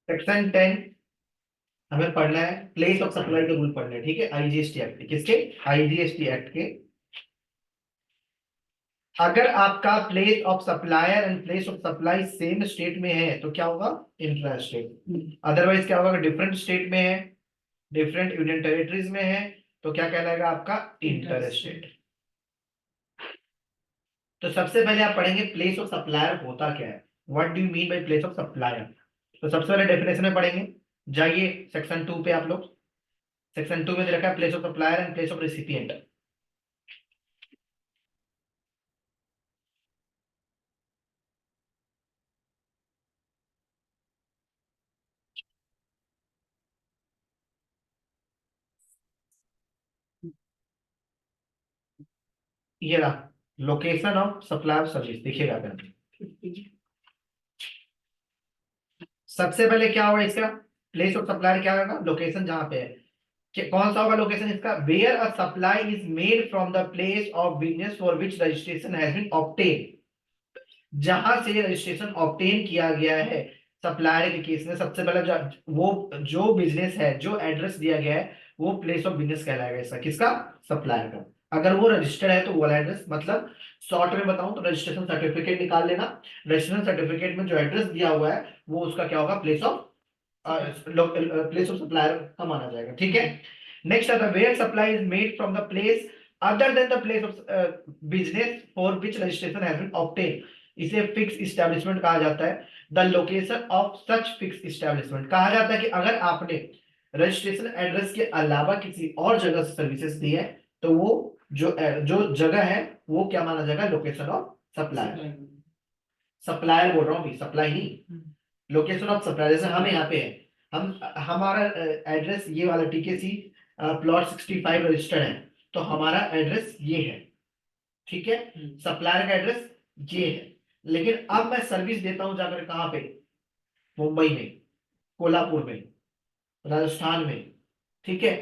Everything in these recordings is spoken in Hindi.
सेक्शन 10 हमें पढ़ना है, प्लेस ऑफ सप्लाई के रूल पढ़ने हैं, ठीक है, आईजीएसटी एक्ट किसके, आईजीएसटी एक्ट के। अगर आपका place of supplier and place of supply same state में है तो क्या होगा, इंट्रा स्टेट। अदरवाइज क्या होगा, डिफरेंट स्टेट में है, डिफरेंट यूनियन टेरिटरीज में है, तो क्या कहलाएगा आपका, इंटर स्टेट। तो सबसे पहले आप पढ़ेंगे प्लेस ऑफ सप्लायर होता क्या है, what do you mean by place of supplier. तो सबसे पहले डेफिनेशन में पढ़ेंगे, जाइए सेक्शन 2 पे आप लोग। सेक्शन 2 में दे रखा है place of supplier and place of recipient. ये रहा, location of supply of service, देखिएगा आप। सबसे पहले क्या होगा इसका, प्लेस ऑफ सप्लाई क्या होगा, लोकेशन जहां पे है। कौन सा होगा लोकेशन इसका, where a supply is made from the place of business for which registration has been obtain. जहां से रजिस्ट्रेशन ऑब्टेन किया गया है सप्लायर के केस में, सबसे पहले वो जो बिजनेस है, जो एड्रेस दिया गया है, वो प्लेस ऑफ बिजनेस कहलाएगा इसका, किसका, सप्लायर का। अगर वो रजिस्टर्ड है तो वो वाला एड्रेस, मतलब शॉर्ट में बताऊं तो रजिस्ट्रेशन सर्टिफिकेट निकाल लेना। रजिस्ट्रेशन सर्टिफिकेट में जो एड्रेस दिया हुआ है वो उसका क्या होगा, place of place of supplier का माना जाएगा, ठीक है। नेक्स्ट आता है where supply is made from the place other than the place of business for which registration has been obtain. इसे फिक्स इस्टेब्लिशमेंट कहा जाता है। The location of such fix establishment, कहा जाता है कि अगर आपने रजिस्ट्रेशन एड्रेस के अलावा किसी और जगह से सर्विसेज दी है तो वो जो जगह है वो क्या माना जाएगा, लोकेशन ऑफ सप्लायर। सप्लायर बोल रहा हूँ, सप्लाई नहीं, लोकेशन ऑफ सप्लायर। जैसे हम यहाँ पे हैं, हम हमारा एड्रेस ये वाला टीकेसी प्लॉट 65 रजिस्टर्ड है, तो हमारा एड्रेस ये है, ठीक है। सप्लायर का एड्रेस ये है, लेकिन अब मैं सर्विस देता हूं जाकर कहाँ पे, मुंबई में, कोल्हापुर में, राजस्थान में, ठीक है।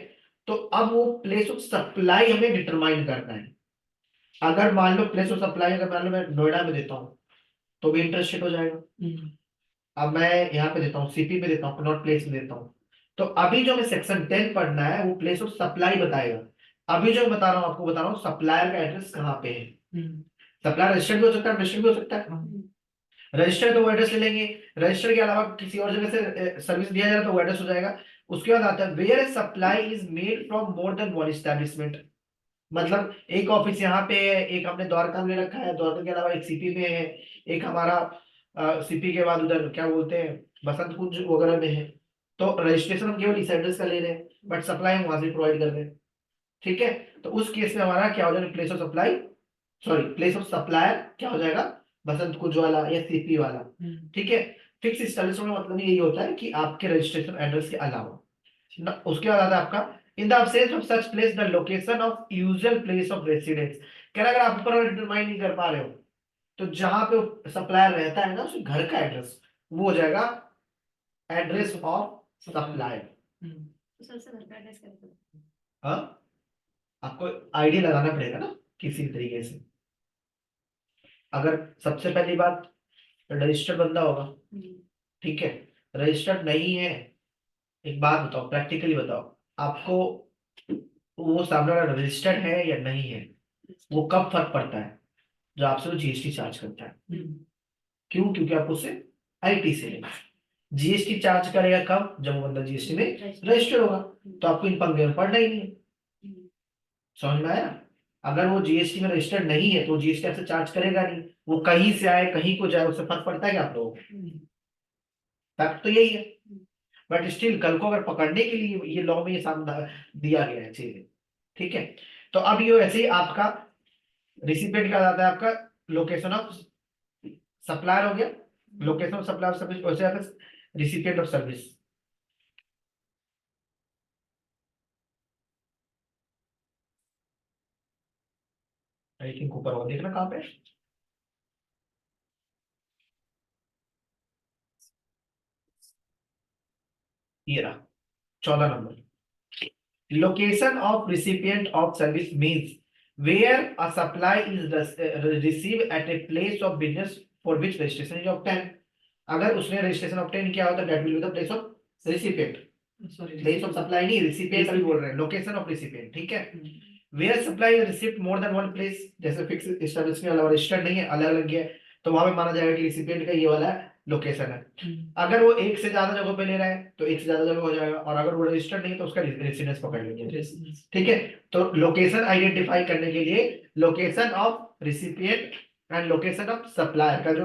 तो अब वो प्लेस ऑफ सप्लाई हमें डिटरमाइन करना है। अगर मान लो प्लेस ऑफ सप्लाई, अगर मान लो मैं नोएडा में देता हूँ तो भी इंटरेस्टेड हो जाएगा। अब मैं यहाँ पे देता हूँ, सीपी पे देता हूँ, नॉट प्लेस में देता हूँ, तो अभी जो मैं सेक्शन 10 पढ़ना है वो प्लेस ऑफ सप्लाई बताएगा। अभी जो मैं बता रहा हूँ आपको, बता रहा हूँ सप्लायर का एड्रेस कहाँ पे है। सप्लायर रजिस्टर्ड भी हो सकता है, रजिस्टर्ड भी हो सकता है। रजिस्टर तो वो एड्रेस ले लेंगे, रजिस्टर के अलावा किसी और जगह से सर्विस दिया जा रहा है तो वो एड्रेस हो जाएगा। उसके बाद आता है where supply is made from more than one establishment. मतलब एक ऑफिस यहाँ पे है, एक हमने द्वारका में रखा है, द्वारका के अलावा एक सीपी में है, एक हमारा सीपी के बाद उधर क्या बोलते हैं बसंत कुंज वगैरह में है। तो रजिस्ट्रेशन हम केवल इस एड्रेस का ले रहे हैं, बट सप्लाई हम वहां से प्रोवाइड कर रहे हैं, ठीक है। तो उस केस में हमारा क्या हो जाएगा, place of supply, sorry place of supplier क्या हो जाएगा, बसंत कुंज वाला या सीपी वाला, ठीक है। फिक्स एस्टेब्लिशमेंट का मतलब यही होता है कि आपके रजिस्ट्रेशन एड्रेस के अलावा उसके बाद आता है आपका in the absence of such place the location of usual place of residence। कह रहा अगर आप ऊपर डिटरमाइन नहीं कर पा रहे हो तो जहां पे सप्लायर रहता है ना उसके घर का एड्रेस वो हो जाएगा एड्रेस ऑफ सप्लायर। हाँ, आपको आइडिया लगाना पड़ेगा ना किसी तरीके से। अगर सबसे पहली बात रजिस्टर्ड बंदा होगा, ठीक है, रजिस्टर्ड नहीं है, एक बात बताओ, प्रैक्टिकली बताओ आपको, वो सामने वाला रजिस्टर्ड है या नहीं है, वो कब फर्क पड़ता है, जो आपसे वो जीएसटी चार्ज करता है। क्यों, क्योंकि आपको उससे आईटी से लेना है। जीएसटी चार्ज करेगा कब, जब वो बंदा जीएसटी में रजिस्टर्ड होगा, तो आपको इन पंगे में पड़ना ही नहीं है। समझ में आया। अगर वो जीएसटी में रजिस्टर्ड नहीं है तो जीएसटी आपसे चार्ज करेगा नहीं, वो कहीं से आए कहीं को जाए उससे फर्क पड़ता है क्या आप लोगों को, फैक्ट तो यही है। बट स्टिल कल को अगर पकड़ने के लिए ये लॉ में ये सामने दिया गया है चीजें, ठीक है। तो अब ये ऐसे ही आपका रिसिपेंट का जाता है आपका लोकेशन ऑफ सप्लायर हो गया, location of supply of service, वैसे आता है recipient of service. I think ऊपर होगा, देखना कहाँ पे, ये रहा 14 number. Location of recipient of service means where a supply is receive at a place of business for which registration is obtain. अगर उसने रजिस्ट्रेशन ऑब्टेन किया हो तो that will be the place of recipient, sorry place of supply नहीं, रिसिपिएंट अभी बोल रहे हैं, लोकेशन ऑफ रिसिपिएंट, ठीक है। Where supply is received more than one place, जैसे फिक्स एस्टेब्लिशमेंट वाला रजिस्टर्ड नहीं है, अलग अलग है, तो वहां पे माना जाएगा कि रिसिपिएंट का ये वाला लोकेशन है। अगर वो एक से ज्यादा जगहों पे ले रहा है तो एक से ज्यादा जगह हो जाएगा, और अगर वो रजिस्टर्ड नहीं है तो उसका रेसिडेंस पकड़ लेंगे, ठीक है। तो लोकेशन आइडेंटिफाई करने के लिए location of recipient and location of supplier का जो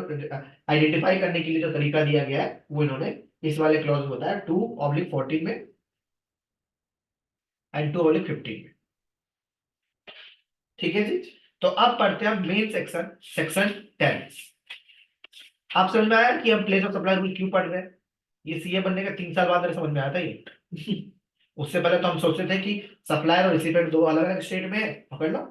आइडेंटिफाई करने के लिए जो तरीका दिया गया है वो इन्होंने इस वाले क्लॉज में बताया 2/14 में एंड 2/15 में, ठीक है जी। तो अब पढ़ते हैं मेन सेक्शन, सेक्शन 10। आप समझ में आया कि हम प्लेस ऑफ सप्लाई रूल क्यों पढ़ रहे हैं? ये सीए बनने का 3 साल बाद मेरे समझ में आया था ये। उससे पहले तो हम सोचते थे कि सप्लायर और रिसिपिएंट दो अलग अलग स्टेट में है, पकड़ लो,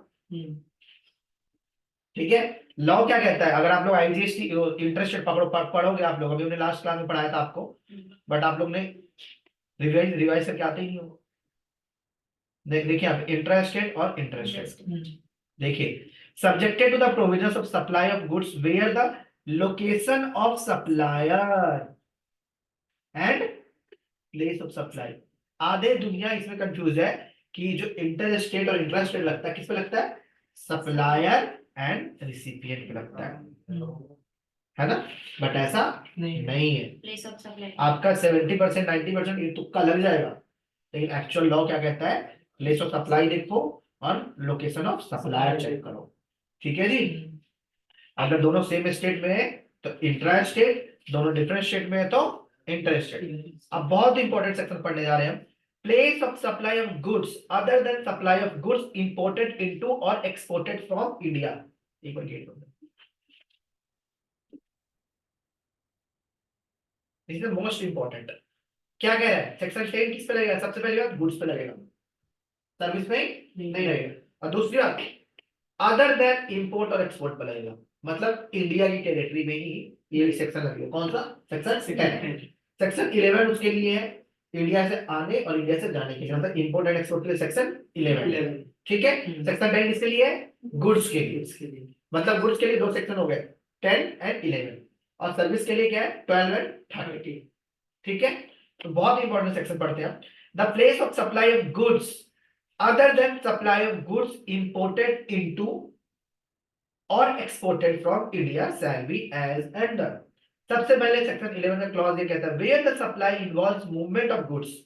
ठीक है। लॉ क्या कहता है, अगर आप लोग आईजीएसटी इंटरेस्ट रेट पढ़ोगे, आप लोग अभी हमने लास्ट क्लास में पढ़ाया था आपको, बट आप लोग ने रिवाइज रिवाइज करके आते ही नहीं हो। देखिए आप इंटरेस्ट रेट और इंटरेस्ट रेट देखिए, subjected to the provisions of supply of goods where the location of supplier and place of supply. आधे दुनिया इसमें कंफ्यूज है कि जो इंटर स्टेट और इंट्रा स्टेट लगता है किस पे लगता है, सप्लायर एंड रिसिपिएंट पे लगता है ना, बट ऐसा नहीं है। प्लेस ऑफ सप्लाई आपका 70% 90% ये तुक्का लग जाएगा, लेकिन एक्चुअल लॉ क्या कहता है, प्लेस ऑफ सप्लाई देखो और लोकेशन ऑफ सप्लायर चेक करो, ठीक है जी। अगर दोनों सेम स्टेट में है तो इंट्रा स्टेट, दोनों डिफरेंट स्टेट में है तो इंटर स्टेट। अब बहुत इंपॉर्टेंट सेक्शन पढ़ने जा रहे हैं हम, place of supply of goods other than supply of goods imported into और एक्सपोर्टेड फ्रॉम इंडिया। एक बार गेट बंद, दिस इज मोस्ट इंपॉर्टेंट। क्या कह रहा है सेक्शन 10 किस पे लगेगा, सबसे पहली बात गुड्स पे लगेगा, सर्विस पे नहीं लगेगा। और दूसरी बात अदर देन इंपोर्ट और एक्सपोर्ट पे लगेगा, मतलब इंडिया की टेरिटरी में ही ये सेक्शन लगेगा। कौन सा सेक्शन 10? सेक्शन 11 उसके लिए है, इंडिया से आने और इंडिया से जाने के लिए, मतलब इंपोर्ट एंड एक्सपोर्ट के लिए सेक्शन 11, ठीक है। सेक्शन 10 किसके लिए है, गुड्स के लिए, मतलब गुड्स के लिए दो सेक्शन हो गए 10 एंड 11, और सर्विस के लिए क्या है 12 एंड 30, ठीक है। तो बहुत इंपॉर्टेंट सेक्शन पढ़ते हैं। The place of supply of goods other than supply of goods imported into और exported from India shall be as under. सबसे पहले सेक्शन 11 का क्लॉज ये कहता है where the supply involves movement of goods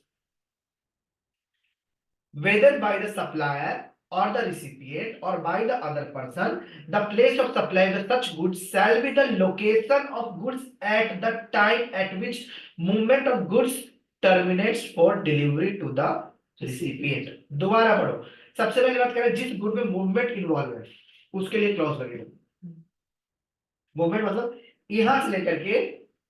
whether by the supplier or the recipient or by the other person, the place of supply of such goods shall be the location of goods at the time at which movement of goods terminates for delivery to the recipient। दोबारा पढ़ो, सबसे पहले बात करें जिस गुड में मूवमेंट इन्वॉल्व है उसके लिए क्लॉज लगेगा। मूवमेंट मतलब यहां से लेकर के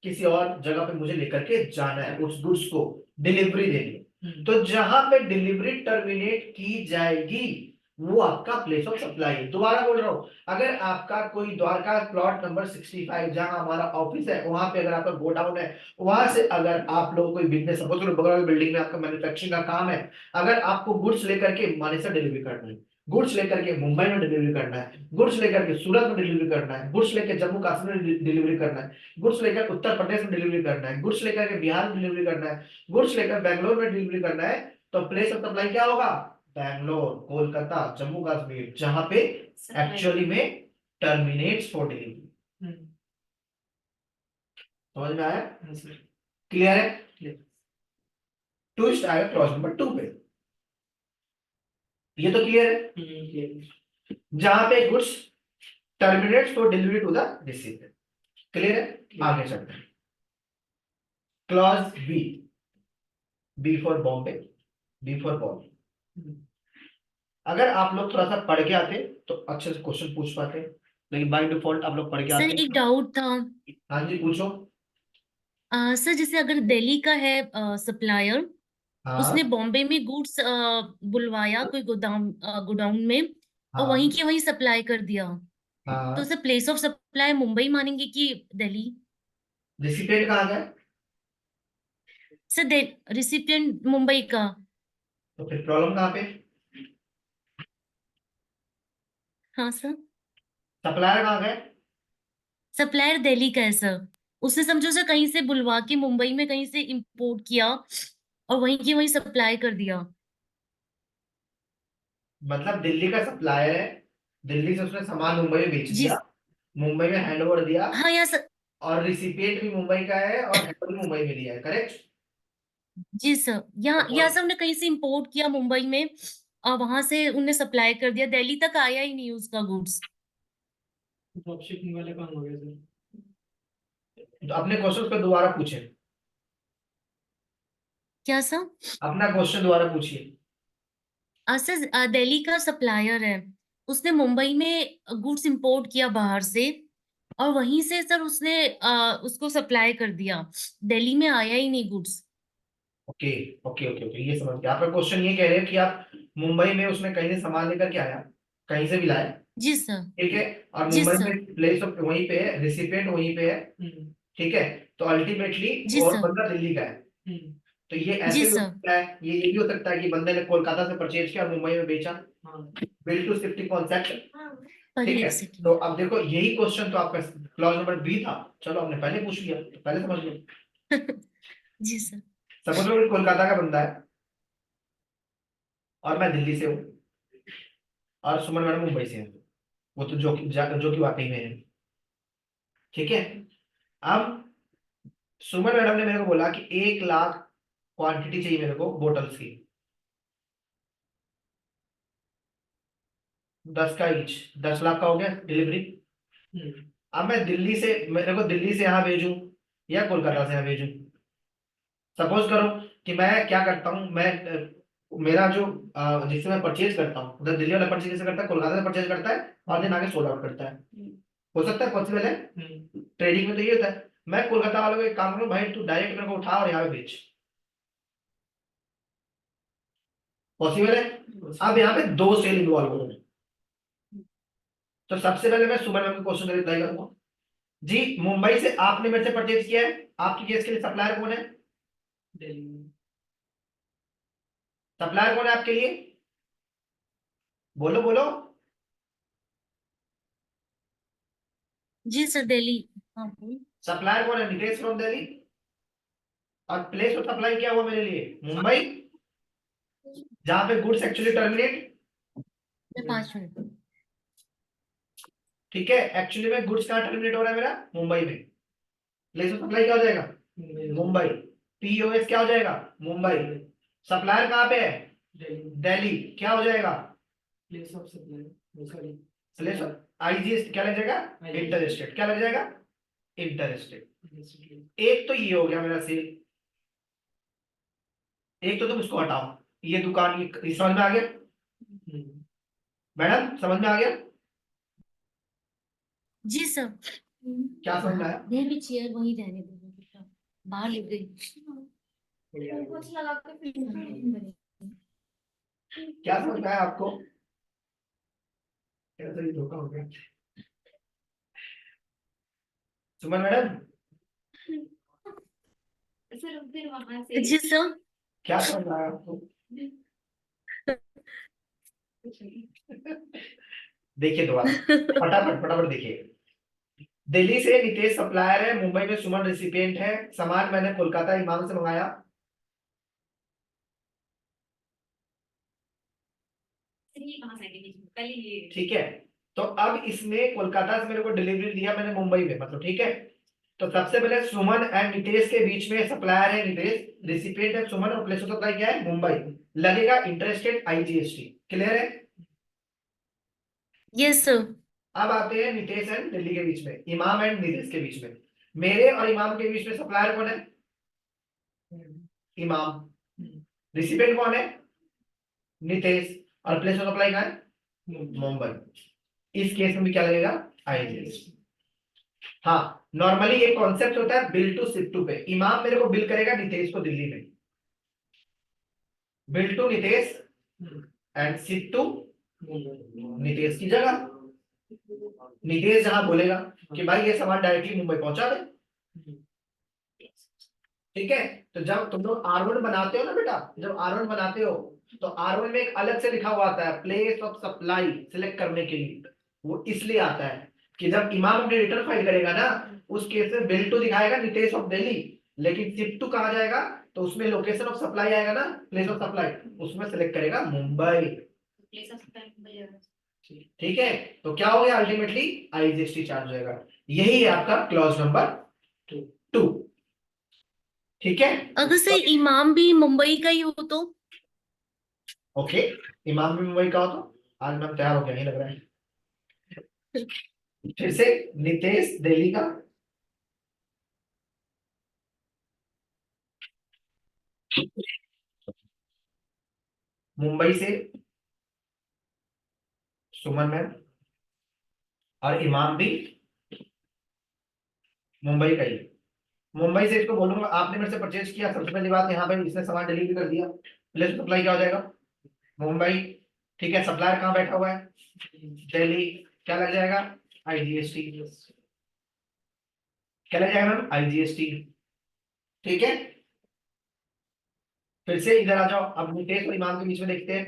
किसी और जगह पे मुझे लेकर के जाना है, उस गुड्स को डिलीवरी देनी है, तो जहां पे डिलीवरी टर्मिनेट की जाएगी वो आपका प्लेस ऑफ सप्लाई है। दोबारा बोल रहा हूं, अगर आपका कोई द्वारका प्लॉट नंबर 65 जहां हमारा ऑफिस है वहां पे अगर आपका गोडाउन है, वहां से अगर आप लोग कोई बिजनेस सपोज करो बगल वाली बिल्डिंग में आपका मैन्युफैक्चरिंग का काम है, अगर आपको गुड्स लेकर के मानेसर डिलीवरी करना है, गुड्स लेकर के मुंबई में डिलीवरी करना है, गुड्स लेकर के सूरत में डिलीवरी करना है, गुड्स लेकर जम्मू कश्मीर में डिलीवरी करना है, गुड्स लेकर उत्तर प्रदेश में डिलीवरी करना है, गुड्स लेकर के बिहार में डिलीवरी करना है, गुड्स लेकर बेंगलोर में डिलीवरी करना है, तो प्लेस ऑफ सप्लाई क्या होगा, बैंगलोर, कोलकाता, जम्मू कश्मीर, जहां पे एक्चुअली में टर्मिनेट्स फॉर डिलीवरी। समझ में आया, क्लियर है। ट्विस्ट आया क्लॉज नंबर 2 पे, ये तो क्लियर है, जहां पे goods terminates for delivery to the receiver, clear है। आगे चलते हैं, clause B, B for Bombay, B for Bombay. अगर आप लोग थोड़ा सा पढ़ के आते तो अच्छे से क्वेश्चन पूछ पाते, लेकिन बाय डिफॉल्ट आप लोग पढ़ के सर आते। एक डाउट था। हाँ जी पूछो। सर जैसे अगर दिल्ली का है सप्लायर, उसने हाँ बॉम्बे में गुड्स बुलवाया कोई गोदाम गोडाउन में, और वहीं हाँ के वहीं सप्लाई कर दिया, तो हाँ, sir place of supply Mumbai मानेंगे कि दिल्ली? रिसिपिएंट कहाँ गया, सर रिसिपिएंट मुंबई का। तो फिर प्रॉब्लम कहाँ पे, हाँ सर, सप्लायर कहाँ गए, सप्लायर दिल्ली का है सर, उसने समझो से कहीं से बुलवा के मुंबई में कहीं से इंपोर्ट किया और वहीं की वहीं सप्लाई कर दिया। मतलब दिल्ली का सप्लायर है, दिल्ली से उसने सामान मुंबई में बेच जी। दिया, मुंबई में हैंड ओवर दिया, हाँ यहाँ और रिसिपिएंट भी मुंबई का है और हैंड ओवर भी मुंबई में दिया है, करेक्ट? जी सर, यहाँ से हमने कहीं से इंपोर्ट किया मुंबई में और वहां से उन्हें सप्लाई कर दिया, दिल्ली तक आया ही नहीं उसका गुड्स। ड्रॉप शिपिंग वाले काम हो गए सर। तो अपने क्वेश्चन को दोबारा पूछे, क्या सर? अपना क्वेश्चन दोबारा पूछिए। सर दिल्ली का सप्लायर है, उसने मुंबई में गुड्स इंपोर्ट किया बाहर से और वहीं से सर उसने उसको सप्लाई कर दिया, दिल्ली में आया ही नहीं goods. Okay okay okay okay, ये समझ गया। आपका क्वेश्चन ये कह रहे हैं कि आप मुंबई में उसने कहीं से सामान लेकर के आया, कहीं से भी लाया, जी सर। ठीक है, और जी मुंबई सर। में प्लेस ऑफ वहीं पे है, रिसिपिएंट वहीं पे है, ठीक है, तो अल्टीमेटली जी और सर। बंदा दिल्ली का है। तो ये जी ऐसे भी हो सर। सकता है, ये भी हो सकता है कि बंदे ने कोलकाता से परचेज किया और मुंबई में बेचा, बिल टू शिफ्टिंग कॉन्सेप्ट, पर ठीक है। एक तो सेकेंड। अब देखो यही क्वेश्चन तो आपका क्लॉज नंबर बी था, चलो हमने पहले पूछ लिया तो पहले समझ लो। जी सर। सपोज कोई कोलकाता का बंदा है और मैं दिल्ली से हूँ और सुमन मैडम मुंबई से है, वो तो जो कि वाकई में है, ठीक है। अब सुमन मैडम ने मेरे को बोला कि 1 लाख क्वांटिटी चाहिए मेरे को बोटल्स की, 10 का ईच, 10 लाख का हो गया डिलीवरी। अब मैं दिल्ली से, मेरे को दिल्ली से यहाँ भेजूं या कोलकाता से यहाँ भेजूं, सपोज करो कि मैं क्या करता हूँ, मैं मेरा जो जिससे मैं परचेज करता हूँ, उधर दिल्ली वाला परचेज कैसे करता है, कोलकाता से परचेज करता है और दिन आगे सोल्ड आउट करता है, हो सकता है, पॉसिबल है। ट्रेडिंग में तो ये होता है। मैं कोलकाता वालों को एक काम करूँ, भाई तू डायरेक्ट मेरे को उठा और यहाँ पे बेच, पॉसिबल है। अब यहाँ पे 2 सेल इन्वॉल्व हो रहे हैं। तो सबसे पहले मैं सुमन मैम को क्वेश्चन का रिप्लाई करूंगा। जी, मुंबई से आपने मेरे से परचेज किया है, आपकी केस के लिए सप्लायर कौन है? सप्लायर कौन है आपके लिए? बोलो बोलो। जी सर, दिल्ली। हाँ बोल। सप्लायर कौन है? नितेश फ्रॉम दिल्ली। और प्लेस ऑफ सप्लाई क्या हुआ मेरे लिए? मुंबई, जहां पे गुड्स एक्चुअली टर्मिनेट, 5 मिनट। ठीक है, एक्चुअली में गुड्स कहाँ टर्मिनेट हो रहा है मेरा? मुंबई में। प्लेस ऑफ सप्लाई क्या हो जाएगा? मुंबई। पीओएस क्या हो जाएगा? मुंबई। सप्लायर कहाँ पे है? दिल्ली। क्या हो जाएगा? Place of supply, place of IGS क्या लग जाएगा? Inter state. क्या लग जाएगा? Inter state. एक तो ये हो गया मेरा सेल, एक तो तुम इसको हटाओ, ये दुकान, ये समझ में आ गया मैडम? समझ में आ गया? जी सर। क्या समझ में आया? वो भी चेयर वहीं रहने दो बेटा, बाहर ले गई। क्या समझ में आया आपको? कैसा ये धोखा हो गया? सुमन मैडम, सर फिर वहां से जी सर। क्या समझ में आया आपको? देखिए दोबारा, फटाफट फटाफट देखिए। दिल्ली से नितेश सप्लायर है, मुंबई में सुमन रिसिपिएंट है, सामान मैंने कोलकाता इमाम से मंगाया, ये कहाँ से आएंगे पहले ये ठीक है। तो अब इसने कोलकाता से मेरे को डिलीवरी दिया मैंने मुंबई में, मतलब ठीक है। तो सबसे पहले सुमन एंड नितेश के बीच में सप्लायर है नितेश, रिसिपिएंट है सुमन, और प्लेस ऑफ सप्लाई क्या है? मुंबई। लगेगा इंटरेस्टेड आईजीएसटी। क्लियर है? Yes sir. अब आते हैं नितेश एंड दिल्ली के बीच में, इमाम एंड नितेश के बीच में। मेरे और इमाम के बीच में सप्लायर कौन है? इमाम। रिसिपिएंट कौन है? नितेश। और प्लेस ऑफ सप्लाई कहाँ है? मुंबई। इस केस में भी क्या लगेगा? आईजीएसटी। हाँ, नॉर्मली एक कॉन्सेप्ट होता है बिल टू शिप टू पे। इमाम मेरे को बिल करेगा नितेश को दिल्ली में, bill to Nitesh and ship to Nitesh की जगह। नितेश जहां बोलेगा कि भाई ये सामान डायरेक्टली मुंबई पहुंचा दे, ठीक है। तो जब तुम लोग R1 बनाते हो ना बेटा, जब R1 बनाते हो तो R1 में एक अलग से लिखा हुआ आता है प्लेस ऑफ सप्लाई सिलेक्ट करने के लिए। वो इसलिए आता है कि जब इमाम अपनी रिटर्न फाइल करेगा ना, उस केस में बिल टू दिखाएगा नितेश ऑफ दिल्ली, लेकिन शिप टू कहा जाएगा तो उसमें लोकेशन ऑफ सप्लाई आएगा ना, प्लेस ऑफ सप्लाई, उसमें सेलेक्ट करेगा Mumbai. Place of supply Mumbai होगा। ठीक है, तो क्या हो गया अल्टीमेटली आईजीएसटी चार्ज हो जाएगा। यही है आपका क्लॉज नंबर 2। ठीक है, अगर से इमाम भी मुंबई का ही हो तो? ओके, इमाम भी मुंबई का हो तो आज मैं तैयार हो गया, नहीं लग रहा है। फिर से नितेश दिल्ली का, मुंबई से सुमन मैम, और इमाम भी मुंबई का ही। मुंबई से इसको बोलूंगा आपने मेरे से परचेज किया, सबसे पहली बात यहाँ पे इसने सामान डिलीवरी कर दिया, प्लेस सप्लाई क्या हो जाएगा मुंबई। ठीक है, सप्लायर कहाँ बैठा हुआ है दिल्ली, क्या लग जाएगा आईजीएसटी, क्या लग जाएगा मैम आईजीएसटी। ठीक है, फिर से इधर आ जाओ, अब नितेश और इमाम के बीच में देखते हैं।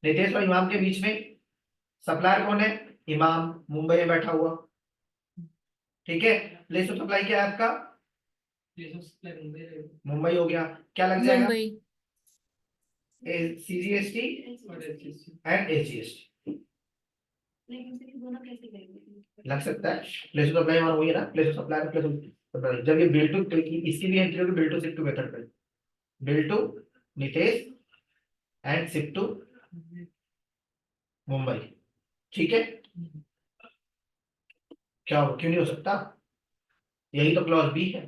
नितेश और इमाम के बीच में सप्लायर कौन है, इमाम मुंबई में बैठा हुआ। ठीक है, प्लेस ऑफ सप्लाई क्या है आपका प्लेस ऑफ सप्लाई मुंबई रहेगा। मुंबई हो गया, क्या लग जाएगा मुंबई। सीजीएसटी और एचएससी एंड एचजीएसटी लेकिन फिर दोनों कैसे करेंगे? लग सकता है। प्लेस ऑफ सप्लाई हमारा वही है ना, place of supply place of supply. जब ये बिल टू, इसकी भी एंट्री होगी bill to ship to method पे, bill to Nitesh and ship to Mumbai. ठीक है, क्या हो, क्यों नहीं हो सकता, यही तो क्लॉज बी है।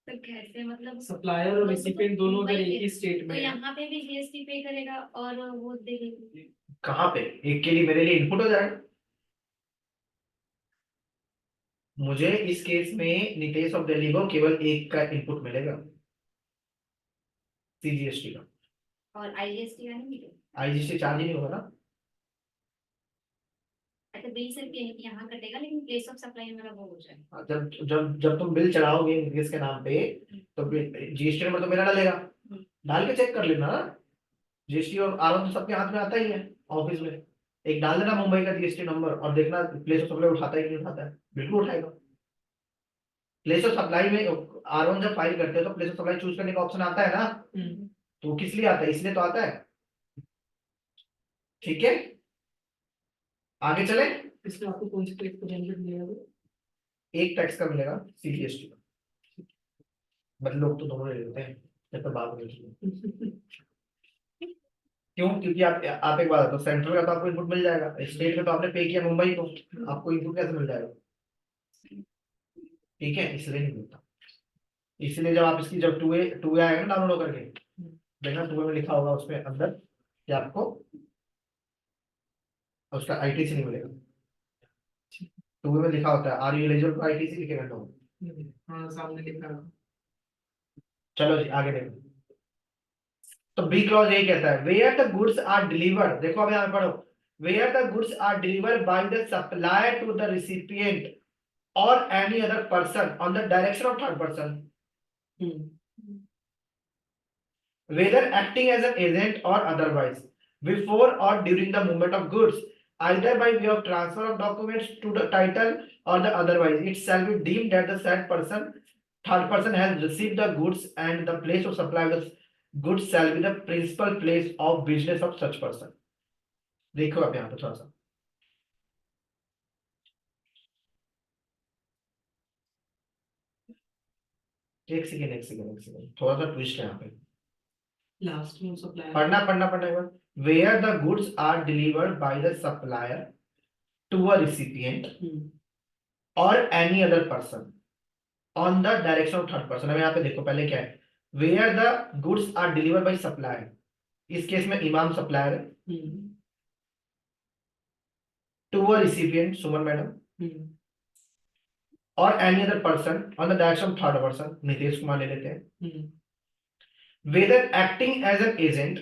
तो कैसे मतलब सप्लायर और रिसिपिएंट दोनों अगर एक ही स्टेट तो में है यहाँ पे भी जीएसटी पे करेगा और वो देगी। कहाँ पे, एक के लिए मेरे लिए इनपुट हो जाएगा। मुझे इस केस में नितेश ऑफ दिल्ली को केवल एक का इनपुट मिलेगा सीजीएसटी का, और आईजीएसटी का नहीं मिलेगा। आईजीएसटी चार्ज ही नहीं होगा ना। अच्छा बिल सिर्फ यहाँ कटेगा लेकिन प्लेस ऑफ सप्लाई हमारा वो हो जाएगा। जब जब जब तुम बिल चढ़ाओगे नितेश के नाम पे तो जीएसटी नंबर तो मेरा डालेगा, डाल के चेक कर लेना ना। जीएसटी और आरओ तो सबके हाथ में आता ही है ऑफिस में, एक डाल देना मुंबई का जीएसटी नंबर और देखना प्लेस ऑफ सप्लाई उठाता है कि नहीं उठाता है, बिल्कुल उठाएगा। प्लेस ऑफ सप्लाई में आरओ जब फाइल करते हो तो प्लेस ऑफ सप्लाई चूज करने का ऑप्शन आता है ना, तो किस लिए आता है, इसलिए तो आता है। ठीक है, आगे चले। इसमें आपको कौन सी टैक्स का बेनिफिट मिलेगा? एक टैक्स का मिलेगा सीजीएसटी का, बट लोग तो दोनों ले लेते हैं, जब तक बात नहीं। क्यों, क्योंकि आप एक बात, तो सेंट्रल का तो आपको इनपुट मिल जाएगा, स्टेट में तो आपने पे किया मुंबई को, आपको इनपुट कैसे मिल जाएगा। ठीक है, इसलिए नहीं मिलता। इसलिए जब आप इसकी जब टू ए आएगा ना डाउनलोड करके देखना, टू ए में लिखा होगा उसमें अंदर कि आपको उसका आईटीसी नहीं मिलेगा। टू ए में लिखा होता है are you eligible for ITC, लिखेगा नो। हाँ सामने लिखा है। चलो जी आगे देखो, तो बी क्लॉज यही कहता है where the goods are delivered, देखो अब यहाँ पे पढ़ो, where the goods are delivered by the supplier to the recipient or any other person on the direction of third person, whether acting as an agent or otherwise, before or during the movement of goods, either by way of transfer of documents to the title or the otherwise, it shall be deemed that the said person, third person, has received the goods and the place of supply of the goods shall be the principal place of business of such person. देखो आप यहाँ पे थोड़ा सा, एक सेकेंड थोड़ा सा ट्विस्ट है यहाँ पे, लास्ट में सप्लायर पढ़ना एक बार। Where the goods are delivered by the supplier to a recipient और any other person on the direction of third person. अब यहाँ पे देखो पहले क्या है, where the goods are delivered by supplier, इस केस में इमाम सप्लायर है, to a recipient Suman madam, और any other person on the direction of third person Nitesh Kumar ले लेते हैं, whether acting as an agent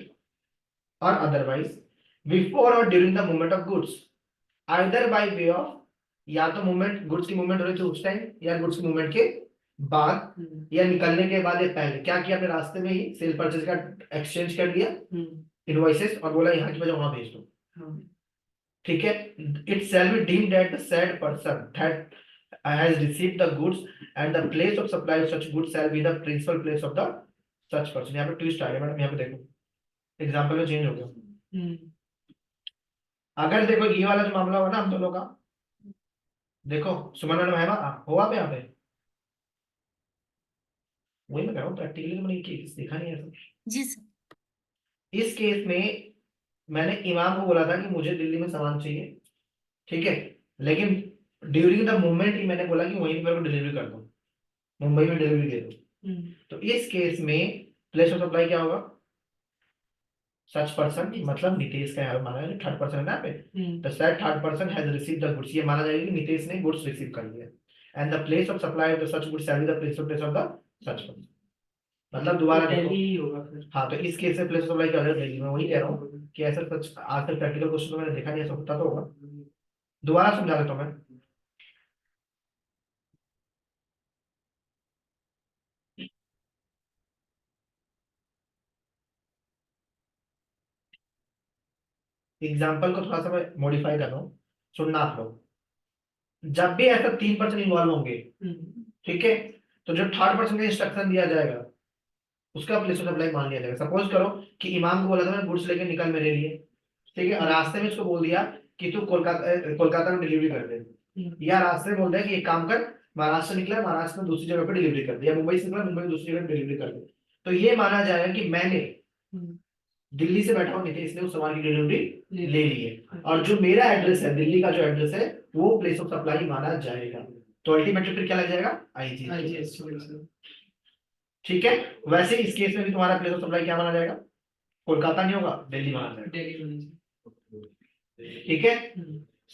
or otherwise before or during the movement of goods, either by way of, या तो मूवमेंट गुड्स की मूवमेंट हो रही थी उस टाइम, या गुड्स की मूवमेंट के बाद या निकलने के बाद या पहले, क्या किया आपने रास्ते में ही सेल परचेज का एक्सचेंज कर दिया इनवॉइसेस और बोला यहाँ की वजह वहां भेज दो। ठीक है, it shall be deemed that the said person that has received the goods and the place of supply of such goods shall be the principal place of the such person. यहाँ पे ट्विस्ट आ गया मैडम, यहाँ पे देखो एग्जाम्पल में चेंज हो गया। अगर देखो ये वाला जो मामला हुआ ना हम दोनों का, देखो सुमन मैडम है ना, हो आप यहाँ पे, वही मैं कह रहा हूँ प्रैक्टिकली मैंने केस देखा नहीं है। जी सर। इस केस में मैंने इमाम को बोला था कि मुझे दिल्ली में सामान चाहिए, ठीक है, लेकिन ड्यूरिंग द मूवमेंट ही मैंने बोला कि वहीं मेरे को डिलीवरी कर दो, मुंबई में डिलीवरी दे दो। तो इस केस में प्लेस ऑफ सप्लाई क्या होगा? सच पर्सन, मतलब नितेश का यहाँ माना है, थर्ड पर्सन है ना पे, the said third person has received the goods, ये माना जाएगा कि नितेश ने गुड्स रिसीव कर लिए, and the place of supply of the such goods shall be the place of the such person. मतलब दोबारा देखो, दिल्ली होगा फिर। हाँ तो इस केस में प्लेस ऑफ सप्लाई क्या हो जाएगा? दिल्ली। मैं वही कह रहा हूँ कि ऐसा सच आज तक प्रैक्टिकल क्वेश्चन तो मैंने देखा नहीं, ऐसा होता तो होगा। दोबारा समझा देता हूँ मैं। एग्जाम्पल को थोड़ा सा मैं मॉडिफाई कर रहा हूँ, सुनना आप लोग। जब भी ऐसा 3% इन्वॉल्व होंगे, ठीक है, तो जो थर्ड पर्सन का इंस्ट्रक्शन दिया जाएगा उसका प्लेस ऑफ सप्लाई मान लिया जाएगा। सपोज करो कि इमाम को बोला था मैं गुड्स लेके निकल मेरे लिए, ठीक है, और रास्ते में इसको बोल दिया कि तू कोलकाता में डिलीवरी कर दे, या रास्ते में बोल दिया कि एक काम कर, महाराष्ट्र निकला, महाराष्ट्र में दूसरी जगह पे डिलीवरी कर दे, या मुंबई से निकला, मुंबई में दूसरी जगह डिलीवरी कर दे, तो ये माना जाएगा कि मैंने दिल्ली से बैठा हूँ, नितेश ने उस सामान की डिलीवरी ले ली है, और जो मेरा एड्रेस है, दिल्ली का जो एड्रेस है, वो प्लेस ऑफ सप्लाई माना जाएगा। तो अल्टीमेटली फिर क्या लग जाएगा? आईजीएस। ठीक है, वैसे इस केस में भी तुम्हारा प्लेस ऑफ सप्लाई क्या माना जाएगा? कोलकाता नहीं होगा, दिल्ली माना जाएगा। ठीक है,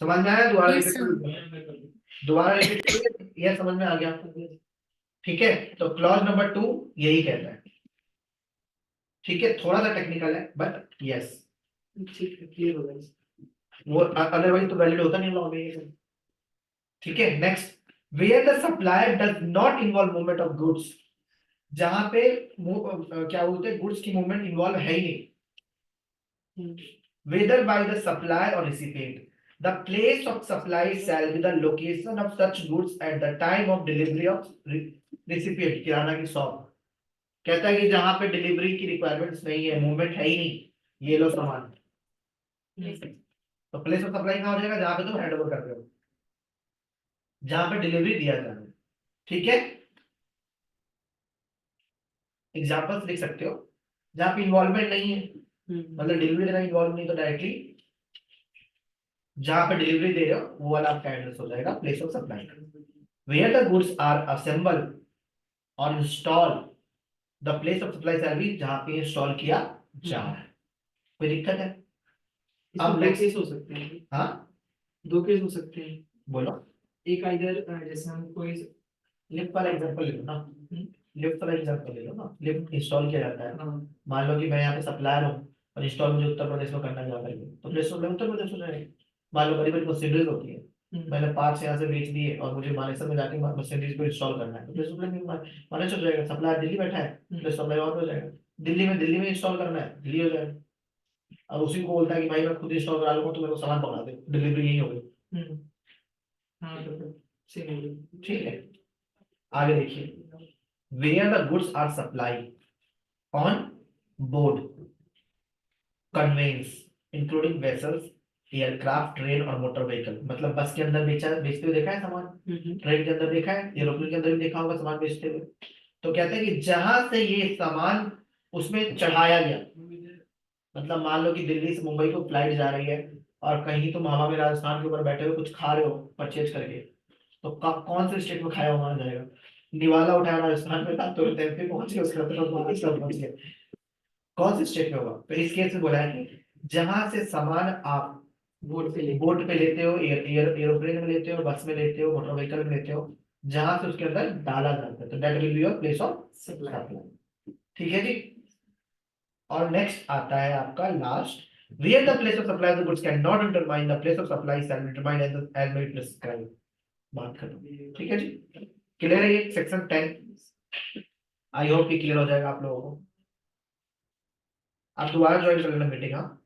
समझ में आया? दोबारा Yes, रिपीट, दोबारा रिपीट, यह समझ में आ गया? ठीक है, तो क्लॉज नंबर 2 यही कहता है। ठीक है, थोड़ा सा टेक्निकल है बट यस, ठीक है, क्लियर हो गया। वो अदरवाइज तो वैलिड होता नहीं लॉ में ये सब। ठीक है, next, where the supplier does not involve movement of goods, जहां पे क्या बोलते हैं, गुड्स की मूवमेंट इन्वॉल्व है ही नहीं, वेदर बाय द सप्लायर और recipient, the place of supply shall be the location of such goods at the time of delivery of recipient. किराना की शॉप कहता है कि जहां पे डिलीवरी की रिक्वायरमेंट्स नहीं है, मूवमेंट है ही नहीं, ये लो सामान, तो प्लेस ऑफ सप्लाई कहां हो जाएगा? जहां पे तुम हैंड ओवर कर रहे हो, जहां पे डिलीवरी दिया जा रहा है। ठीक है, एग्जांपल्स लिख सकते हो जहां पे इन्वॉल्वमेंट नहीं है, मतलब डिलीवरी देना इन्वॉल्व नहीं, तो डायरेक्टली जहां पे डिलीवरी दे रहे हो वो वाला आपका एड्रेस हो जाएगा place of supply. Where the goods are assemble और install, the place of supply service जहां पे इंस्टॉल किया जा रहा है। कोई दिक्कत है? अब अब दो next- केस हो सकते हैं। हाँ दो केस हो सकते हैं। बोलो, एक इधर जैसे हम कोई लिफ्ट वाला एग्जांपल ले लो ना, लिफ्ट वाला एग्जांपल ले लो ना। लिफ्ट इंस्टॉल किया जाता है, मान लो कि मैं यहाँ पे सप्लायर हूँ और इंस्टॉल मुझे उत्तर प्रदेश में करना चाहता है, तो प्लेस ऑफ उत्तर प्रदेश हो जाएगा। मान लो बड़ी बड़ी मशीनरीज होती है, मैंने पार्ट्स यहाँ से बेच दिए और मुझे मानेसर में जाके मशीनरीज को इंस्टॉल करना है, तो प्लेस ऑफ मानेसर हो जाएगा। सप्लायर दिल्ली बैठा है, प्लेस ऑफ और हो जाएगा। दिल्ली में इंस्टॉल करना है, दिल्ली हो जाएगा। और उसी को बोलता है कि भाई मैं खुद इंस्टॉल करा लूंगा, तो मेरे को सामान पकड़ा दे, डिलीवरी यही हो गई। हाँ तो फिर same हो गया। ठीक है, आगे देखिए, where the goods are supply on board conveyance including vessels, aircraft, train और मोटर व्हीकल, मतलब बस के अंदर बेचते हुए देखा है सामान, ट्रेन के अंदर देखा है, एरोप्लेन के अंदर भी देखा होगा सामान बेचते हुए। तो कहते हैं कि जहां से ये सामान उसमें चढ़ाया गया, मतलब मान लो कि दिल्ली से मुंबई को फ्लाइट जा रही है और कहीं तुम हवा में राजस्थान के ऊपर बैठे हुए कुछ खा रहे हो परचेज करके, तो कौन से स्टेट में खाया हुआ माना जाएगा? निवाला उठाया राजस्थान में था, तो एमपी पहुंच गया, उसके बाद महाराष्ट्र पहुंच गया, कौन से स्टेट में होगा? तो इस केस में बोला है कि जहां से सामान आप बोट पे लेते हो, एरोप्लेन में लेते हो, बस में लेते हो, मोटर व्हीकल में लेते हो, जहां से उसके अंदर डाला जाता है, तो that will be your place of supply. ठीक है जी, और नेक्स्ट आता है आपका last, where the place of supply of the goods cannot determine the place of supply shall be determined as may be prescribed। बात खत्म। ठीक है जी, क्लियर है ये सेक्शन 10? आई होप कि क्लियर हो जाएगा आप लोगों को। आप दोबारा ज्वाइन कर लेना मीटिंग। हाँ।